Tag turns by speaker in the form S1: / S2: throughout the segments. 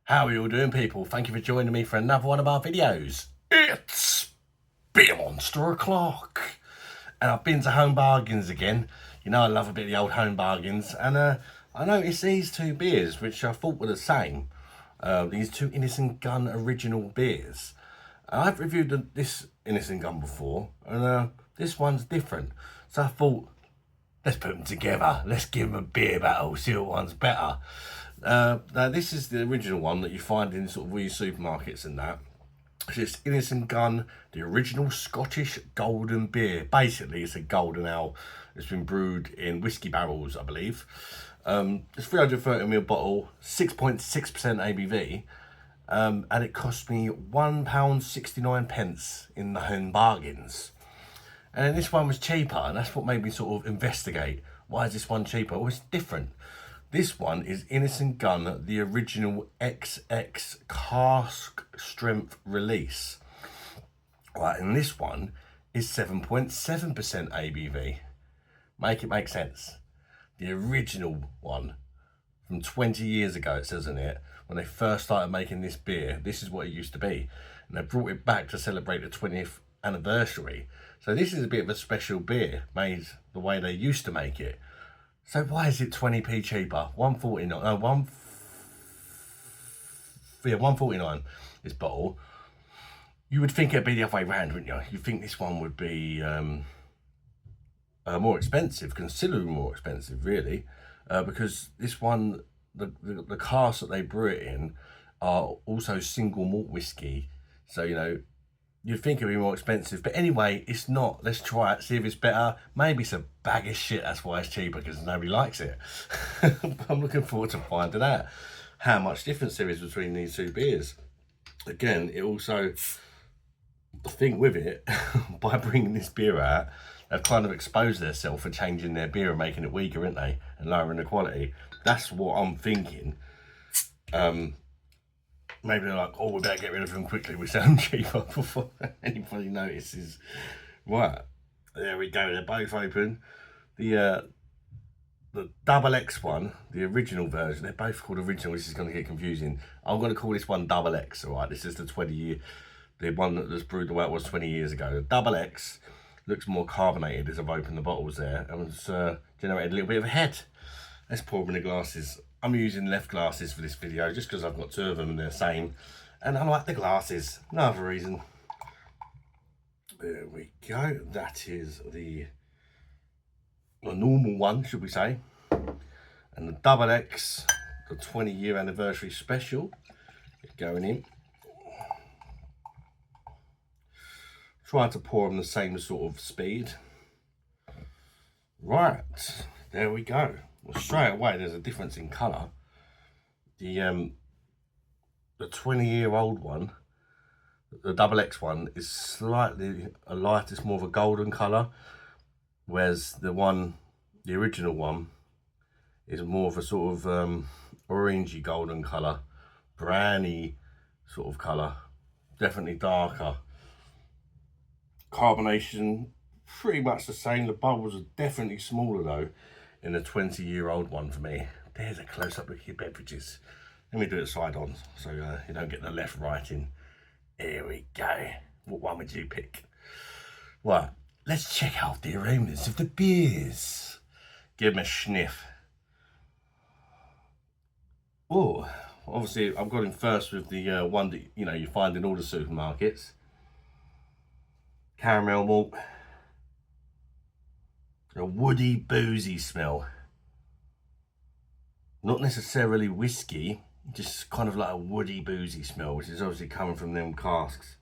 S1: How are you all doing, people? Thank you for joining me for another one of our videos. It's Beer Monster o'clock. And I've been to Home Bargains again. You know I love a bit of the old Home Bargains. And I noticed these two beers, which I thought were the same. These two Innis Gunn original beers. I've reviewed this Innis Gunn before, and this one's different. So I thought, let's put them together. Let's give them a beer battle, see what one's better. Now this is the original one that you find in sort of wee supermarkets and that. It's Innis Gunn, the original Scottish golden beer. Basically, it's a golden ale. It's been brewed in whiskey barrels, I believe. It's 330ml bottle, 6.6% ABV. And it cost me £1.69 in the Home Bargains. And then this one was cheaper, and that's what made me sort of investigate. Why is this one cheaper? Well, it's different. This one is Innis Gunn, the original XX cask strength release. Right, and this one is 7.7% ABV. Make it make sense. The original one from 20 years ago, it says in it, when they first started making this beer, this is what it used to be. And they brought it back to celebrate the 20th anniversary. So this is a bit of a special beer made the way they used to make it. So why is it 20p cheaper? 149. No, 149 this bottle. You would think it'd be the other way around, wouldn't you? You'd think this one would be more expensive, considerably more expensive, really, because this one, the casks that they brew it in are also single malt whiskey. So, you know, you'd think it'd be more expensive, but anyway, it's not. Let's try it, see if it's better. Maybe it's a bag of shit, that's why it's cheaper, because nobody likes it. I'm looking forward to finding out how much difference there is between these two beers. Again, it also, the thing with it, by bringing this beer out, they've kind of exposed themselves for changing their beer and making it weaker, aren't they? And lowering the quality. That's what I'm thinking. Maybe they're like, oh, we better get rid of them quickly, we sell them cheaper before anybody notices. Right, there we go, they're both open. The double X one, the original version, they're both called original. This is going to get confusing. I'm going to call this one double X, all right? This is the 20-year, the one that was brewed the way it was 20 years ago. The double X looks more carbonated as I've opened the bottles there, and it's generated a little bit of a head. Let's pour them in the glasses. I'm using left glasses for this video just because I've got two of them and they're the same. And I like the glasses, no other reason. There we go. That is the normal one, should we say. And the double X, the 20-year anniversary special, is going in. Trying to pour them the same sort of speed. Right, there we go. Well, straight away, there's a difference in colour. The 20-year-old one, the double X one, is slightly a light. It's more of a golden colour, whereas the original one, is more of a sort of orangey golden colour, browny sort of colour, definitely darker. Carbonation, pretty much the same. The bubbles are definitely smaller though in the 20-year-old one for me. There's a close-up look at your beverages. Let me do it side on so you don't get the left right in. Here we go. What one would you pick? Right, let's check out the aromas of the beers. Give them a sniff. Oh, obviously I've got in first with the one that you find in all the supermarkets. Caramel malt. A woody, boozy smell. Not necessarily whiskey, just kind of like a woody, boozy smell, which is obviously coming from them casks.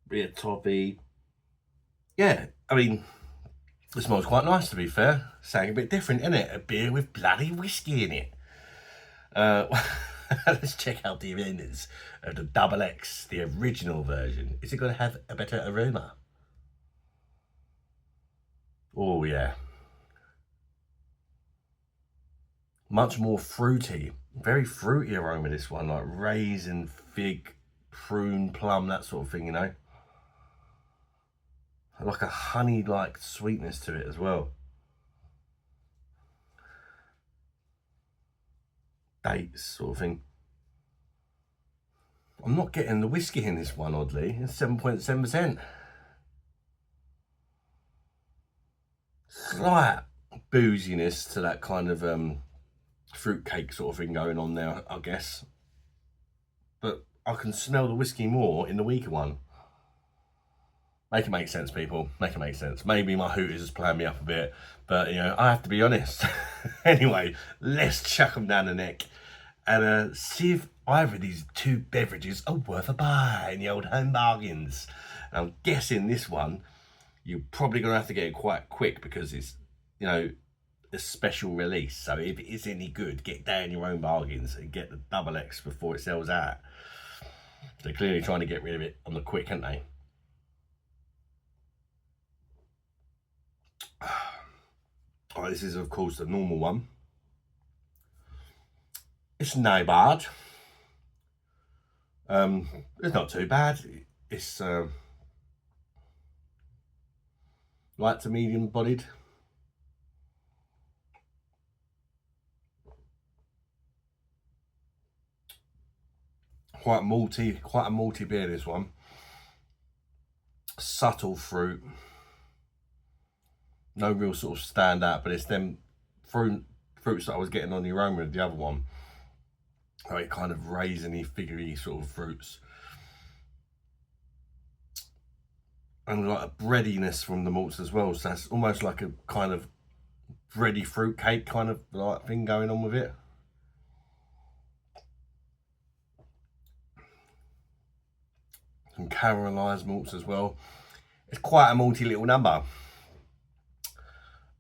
S1: Bit of toffee. Yeah, I mean, it smells quite nice, to be fair. Something a bit different, isn't it? A beer with bloody whiskey in it. Let's check out the aromas of the double X, the original version. Is it going to have a better aroma? Oh yeah, much more fruity, very fruity aroma this one, like raisin, fig, prune, plum, that sort of thing, you know. Like a honey-like sweetness to it as well. dates sort of thing. I'm not getting the whiskey in this one, oddly. It's 7.7%. Slight booziness to that kind of fruitcake sort of thing going on there, I guess. But I can smell the whiskey more in the weaker one. Make it make sense, people. Make it make sense. Maybe my hooters is playing me up a bit, but, you know, I have to be honest. Anyway, let's chuck them down the neck and see if either of these two beverages are worth a buy in the old home bargains. And I'm guessing this one, you're probably going to have to get it quite quick because it's, you know, a special release. So if it is any good, get down your own bargains and get the double X before it sells out. They're clearly trying to get rid of it on the quick, aren't they? Oh, this is, of course, the normal one. It's no bad. It's not too bad. It's light to medium bodied. Quite a malty beer, this one. Subtle fruit. No real sort of stand out, but it's them fruits that I was getting on the aroma of the other one. Like kind of raisiny, figgy sort of fruits. And like a breadiness from the malts as well. So that's almost like a kind of bready fruit cake kind of like thing going on with it. Some caramelised malts as well. It's quite a malty little number.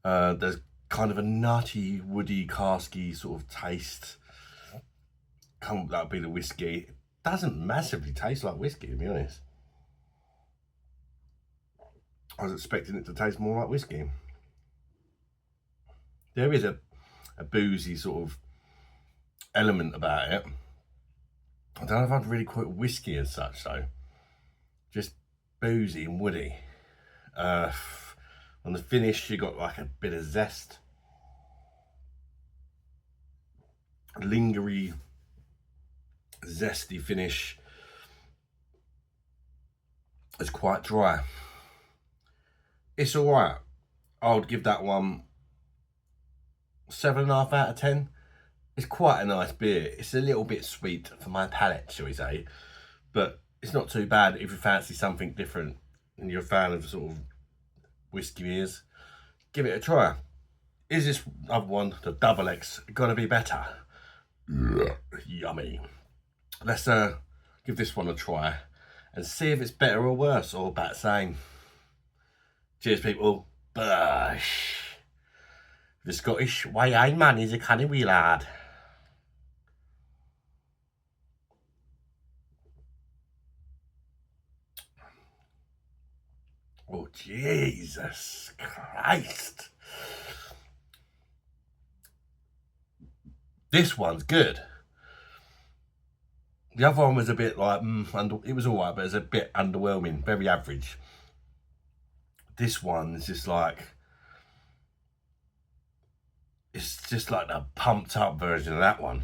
S1: There's kind of a nutty, woody, casky sort of taste. That would be the whiskey. It doesn't massively taste like whiskey, to be honest. I was expecting it to taste more like whiskey. There is a boozy sort of element about it. I don't know if I'd really call it whiskey as such, though. Just boozy and woody. On the finish, you got like a bit of zest, lingery, zesty finish. It's quite dry. It's all right. I would give that one 7.5 out of 10. It's quite a nice beer. It's a little bit sweet for my palate, shall we say, but it's not too bad if you fancy something different and you're a fan of sort of whiskey beers. Give it a try. Is this other one, the double X, gonna be better? Yummy. Let's give this one a try and see if it's better or worse or about the same. Cheers, people. Bush. The Scottish way I'm man is a canny wee lad. Oh, Jesus Christ. This one's good. The other one was a bit like, it was all right, but it was a bit underwhelming, very average. This one is just like, it's just like the pumped up version of that one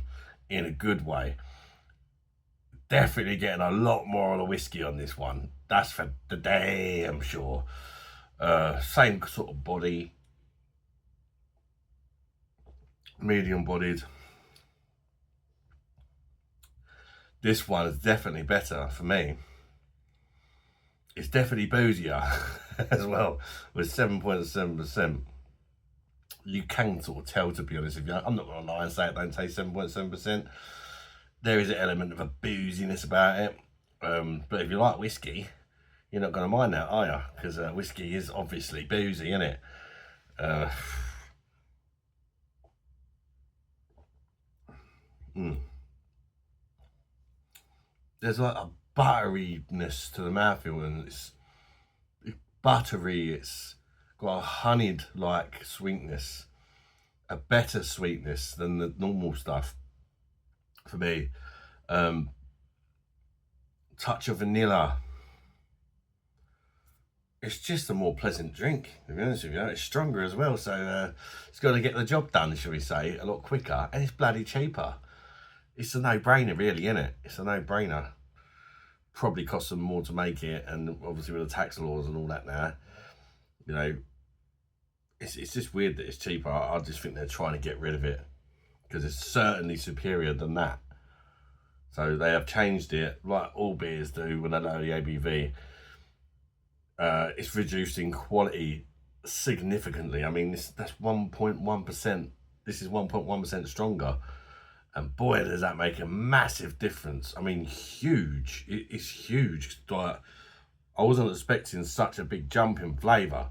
S1: in a good way. Definitely getting a lot more of the whiskey on this one. That's for the damn sure. Same sort of body. Medium bodied. This one is definitely better for me. It's definitely boozier as well, with 7.7%. You can sort of tell, to be honest with you. I'm not going to lie and say it don't taste 7.7%. There is an element of a booziness about it. But if you like whiskey, you're not going to mind that, are you? Because whiskey is obviously boozy, isn't it? There's like a butteriness to the mouthfeel, and it's buttery. It's got a honeyed like sweetness, a better sweetness than the normal stuff for me. Touch of vanilla. It's just a more pleasant drink, to be honest with you. It's stronger as well, so it's got to get the job done, shall we say, a lot quicker, and it's bloody cheaper. it's a no-brainer, really, isn't it? It's a no-brainer. Probably costs them more to make it, and obviously with the tax laws and all that now, you know, it's just weird that it's cheaper. I just think they're trying to get rid of it because it's certainly superior than that. So they have changed it, like all beers do when they lower the ABV. It's reducing quality significantly. I mean, that's 1.1%. This is 1.1% stronger. And boy, does that make a massive difference. I mean, huge. It's huge. Like, I wasn't expecting such a big jump in flavour.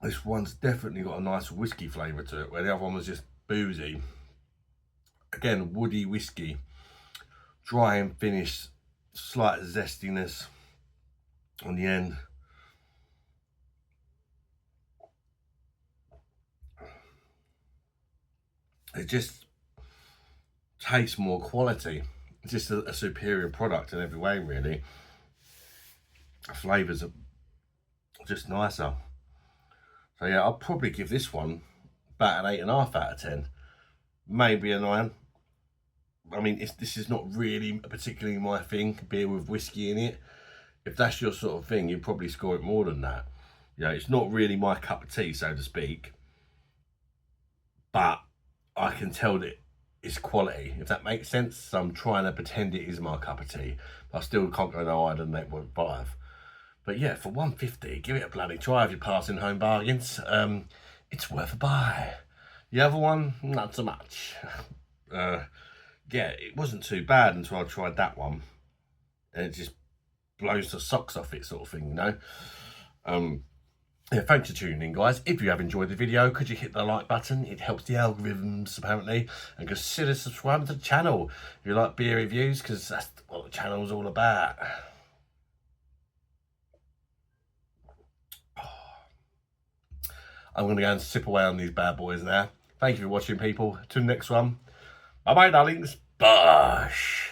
S1: This one's definitely got a nice whiskey flavour to it, where the other one was just boozy. Again, woody whiskey, dry and finish, slight zestiness on the end. It just tastes more quality. It's just a superior product in every way, really. The flavours are just nicer. So yeah, I'll probably give this one about an 8.5 out of 10. Maybe a 9. I mean, this is not really particularly my thing, beer with whiskey in it. If that's your sort of thing, you'd probably score it more than that. You know, it's not really my cup of tea, so to speak. But I can tell that it's quality, if that makes sense. So I'm trying to pretend it is my cup of tea. I still can't go no higher than 8.5. But yeah, for 150, give it a bloody try if you're passing home bargains. It's worth a buy. The other one, not so much. Yeah, it wasn't too bad until I tried that one. And it just blows the socks off it, sort of thing, you know. Yeah, thanks for tuning in, guys. If you have enjoyed the video, could you hit the like button? It helps the algorithms, apparently. And consider subscribing to the channel if you like beer reviews, because that's what the channel's all about. I'm going to go and sip away on these bad boys now. Thank you for watching, people. Till the next one. Bye-bye, darlings. Bosh.